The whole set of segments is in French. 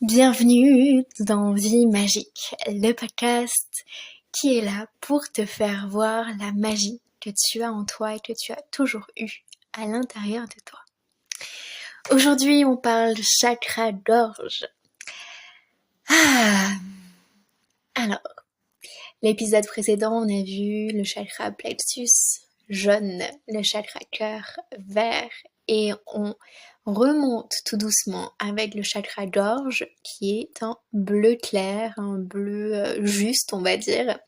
Bienvenue dans Vie Magique, le podcast qui est là pour te faire voir la magie que tu as en toi et que tu as toujours eu à l'intérieur de toi. Aujourd'hui, on parle chakra gorge. Alors, l'épisode précédent, on a vu le chakra plexus jaune, le chakra cœur vert et on remonte tout doucement avec le chakra gorge qui est un bleu clair, un bleu juste on va dire.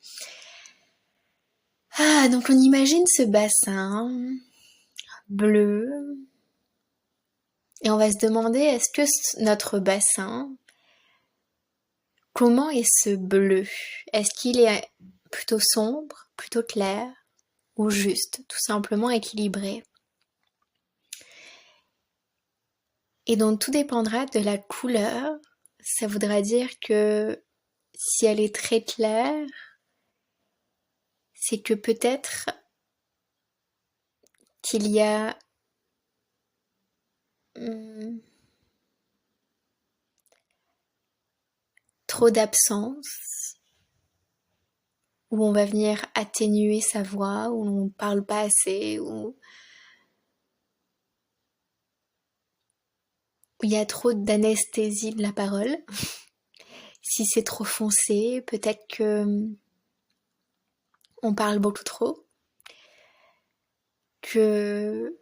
Donc on imagine ce bassin bleu et on va se demander est-ce que notre bassin, comment est ce bleu? Est-ce qu'il est plutôt sombre, plutôt clair ou juste, tout simplement équilibré? Et donc tout dépendra de la couleur. Ça voudra dire que si elle est très claire, c'est que peut-être qu'il y a trop d'absence, où on va venir atténuer sa voix, où on parle pas assez, où il y a trop d'anesthésie de la parole. Si c'est trop foncé, peut-être que on parle beaucoup trop, que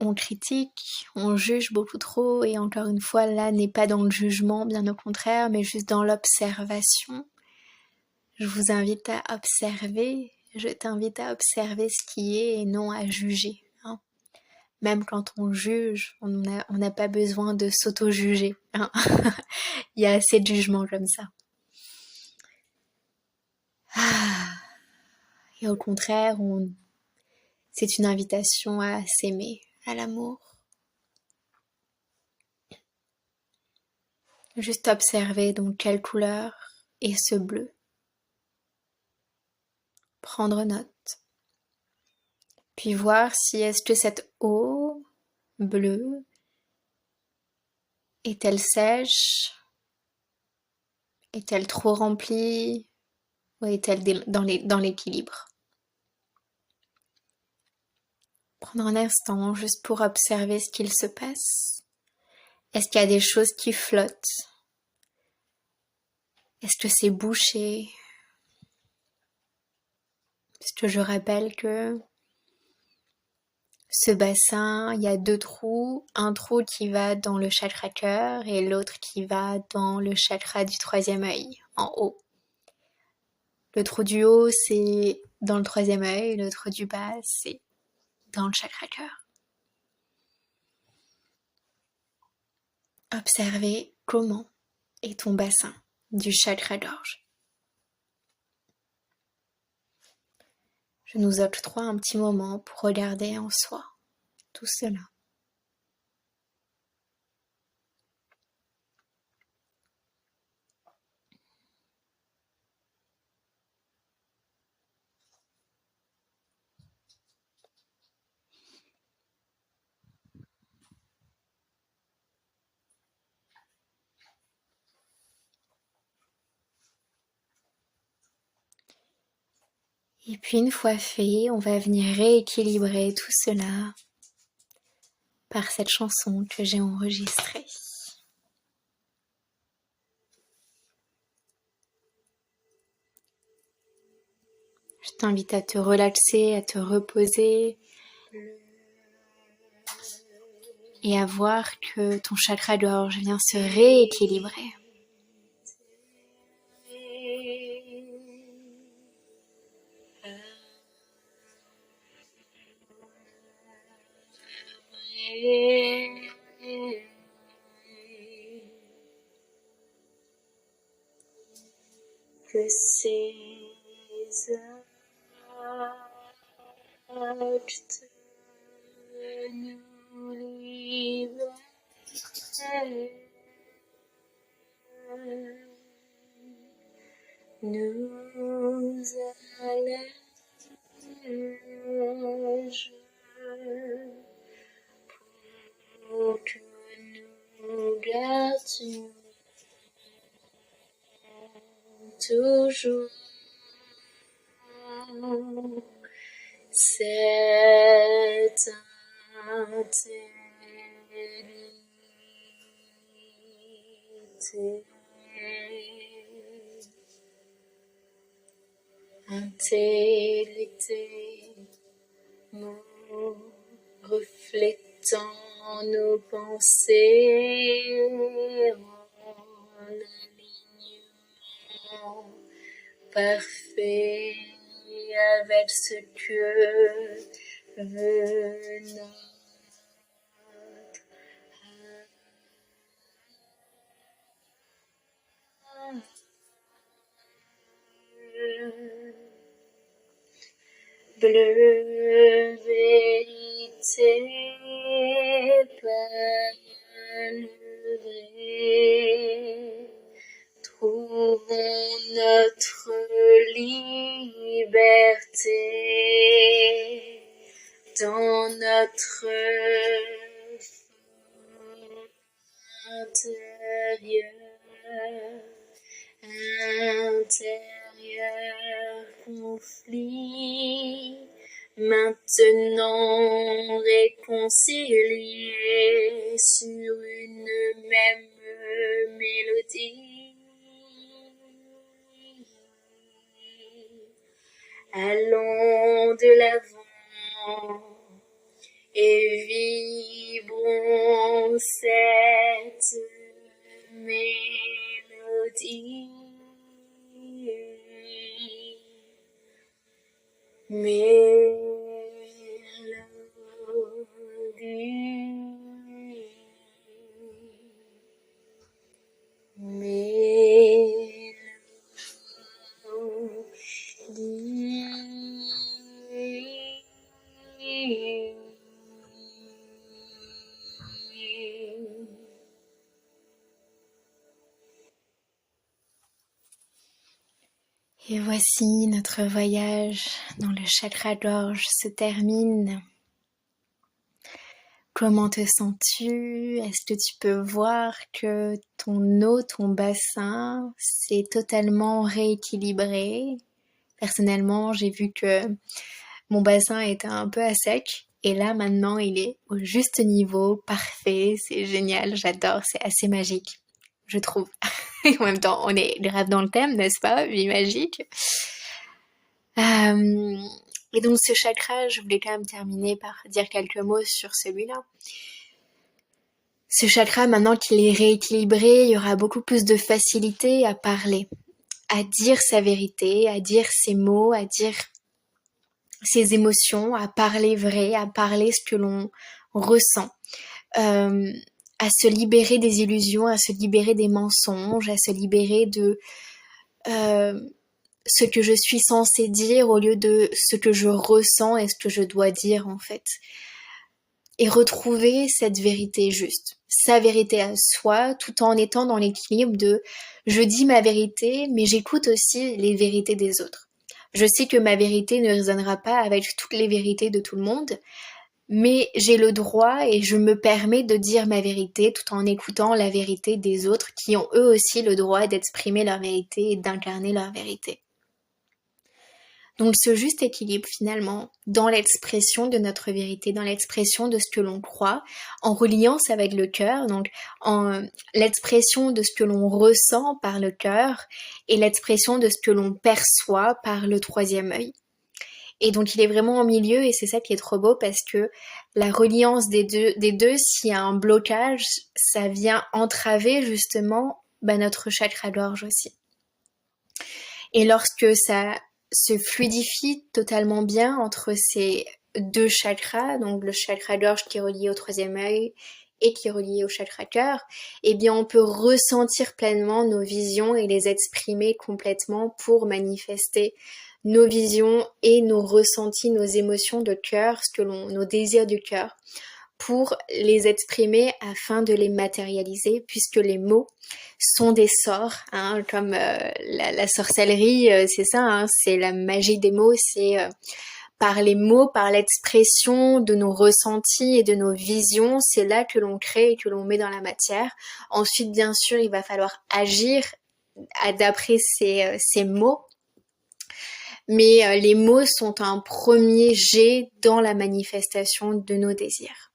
on critique, on juge beaucoup trop, et encore une fois, là n'est pas dans le jugement, bien au contraire, mais juste dans l'observation. Je vous invite à observer, je t'invite à observer ce qui est et non à juger. Même quand on juge, on n'a pas besoin de s'auto-juger. Il y a assez de jugements comme ça. Et au contraire, c'est une invitation à s'aimer, à l'amour. Juste observer donc quelle couleur est ce bleu. Prendre note. Puis voir si est-ce que cette eau bleue est-elle sèche? Est-elle trop remplie? Ou est-elle dans l'équilibre? Prendre un instant juste pour observer ce qu'il se passe. Est-ce qu'il y a des choses qui flottent? Est-ce que c'est bouché? Parce que je rappelle que ce bassin, il y a deux trous. Un trou qui va dans le chakra cœur et l'autre qui va dans le chakra du troisième œil, en haut. Le trou du haut, c'est dans le troisième œil. Le trou du bas, c'est dans le chakra cœur. Observez comment est ton bassin du chakra gorge. Je nous octroie un petit moment pour regarder en soi tout cela. Et puis une fois fait, on va venir rééquilibrer tout cela par cette chanson que j'ai enregistrée. Je t'invite à te relaxer, à te reposer et à voir que ton chakra gorge vient se rééquilibrer. Que ces actes nous libèrent, nous allègent pour que nous gardions toujours cette intellité, reflétant nos pensées en alignement parfait avec ce que veut notre âme. Bleue vérité, palvrée, trouvons notre liberté dans notre intérieur conflit, maintenant réconciliés sur une même mélodie. Allons de l'avant et vibrons cette mélodie. Et voici notre voyage dans le chakra-gorge se termine. Comment te sens-tu? Est-ce que tu peux voir que ton eau, ton bassin, s'est totalement rééquilibré? Personnellement, j'ai vu que mon bassin était un peu à sec. Et là, maintenant, il est au juste niveau, parfait, c'est génial, j'adore, c'est assez magique, je trouve. Et en même temps, on est grave dans le thème, n'est-ce pas? Vie magique. Et donc ce chakra, je voulais quand même terminer par dire quelques mots sur celui-là. Ce chakra, maintenant qu'il est rééquilibré, il y aura beaucoup plus de facilité à parler, à dire sa vérité, à dire ses mots, à dire ses émotions, à parler vrai, à parler ce que l'on ressent, à se libérer des illusions, à se libérer des mensonges, à se libérer de ce que je suis censée dire au lieu de ce que je ressens et ce que je dois dire en fait. Et retrouver cette vérité juste, sa vérité à soi, tout en étant dans l'équilibre de je dis ma vérité, mais j'écoute aussi les vérités des autres. Je sais que ma vérité ne résonnera pas avec toutes les vérités de tout le monde, mais j'ai le droit et je me permets de dire ma vérité tout en écoutant la vérité des autres qui ont eux aussi le droit d'exprimer leur vérité et d'incarner leur vérité. Donc ce juste équilibre finalement dans l'expression de notre vérité, dans l'expression de ce que l'on croit, en reliant ça avec le cœur, donc en l'expression de ce que l'on ressent par le cœur et l'expression de ce que l'on perçoit par le troisième œil. Et donc il est vraiment au milieu et c'est ça qui est trop beau parce que la reliance des deux, s'il y a un blocage, ça vient entraver justement notre chakra-gorge aussi. Et lorsque ça se fluidifie totalement bien entre ces deux chakras, donc le chakra-gorge qui est relié au troisième œil et qui est relié au chakra-cœur, eh bien on peut ressentir pleinement nos visions et les exprimer complètement pour manifester nos visions et nos ressentis, nos émotions de cœur, nos désirs du cœur, pour les exprimer afin de les matérialiser, puisque les mots sont des sorts, comme la sorcellerie, c'est ça, c'est la magie des mots, c'est par les mots, par l'expression de nos ressentis et de nos visions, c'est là que l'on crée et que l'on met dans la matière. Ensuite, bien sûr, il va falloir agir d'après ces mots. Mais les mots sont un premier jet dans la manifestation de nos désirs.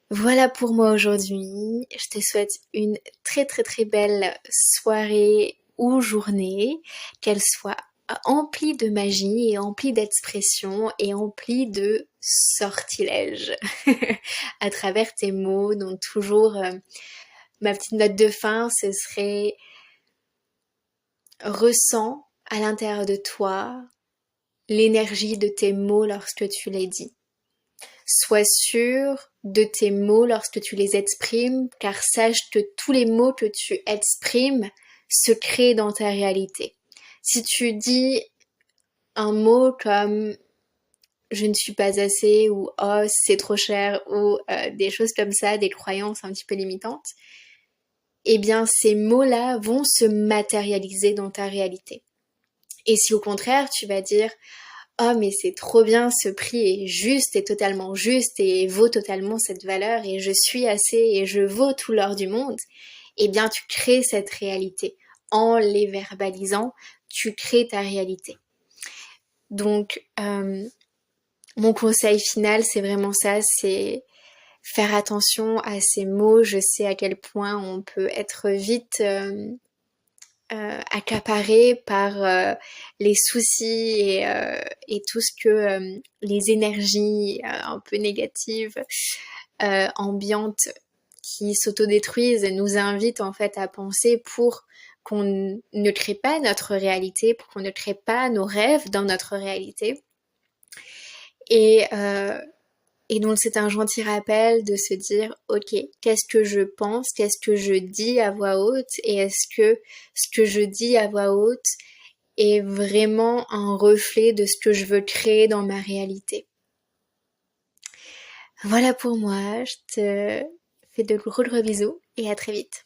Voilà pour moi aujourd'hui. Je te souhaite une très très très belle soirée ou journée, qu'elle soit emplie de magie et emplie d'expression et emplie de sortilèges à travers tes mots. Donc toujours ma petite note de fin, ce serait ressens à l'intérieur de toi l'énergie de tes mots lorsque tu les dis. Sois sûr de tes mots lorsque tu les exprimes, car sache que tous les mots que tu exprimes se créent dans ta réalité. Si tu dis un mot comme je ne suis pas assez ou oh c'est trop cher ou des choses comme ça, des croyances un petit peu limitantes, eh bien ces mots-là vont se matérialiser dans ta réalité. Et si au contraire tu vas dire oh mais c'est trop bien, ce prix est juste et totalement juste et vaut totalement cette valeur et je suis assez et je vaux tout l'or du monde, eh bien tu crées cette réalité. En les verbalisant, tu crées ta réalité. Donc mon conseil final c'est vraiment ça, c'est faire attention à ces mots. Je sais à quel point on peut être vite accaparé par les soucis et tout ce que les énergies un peu négatives, ambiantes qui s'autodétruisent nous invitent en fait à penser pour qu'on ne crée pas notre réalité, pour qu'on ne crée pas nos rêves dans notre réalité. Et donc c'est un gentil rappel de se dire ok, qu'est-ce que je pense, qu'est-ce que je dis à voix haute et est-ce que ce que je dis à voix haute est vraiment un reflet de ce que je veux créer dans ma réalité. Voilà pour moi, je te fais de gros bisous et à très vite.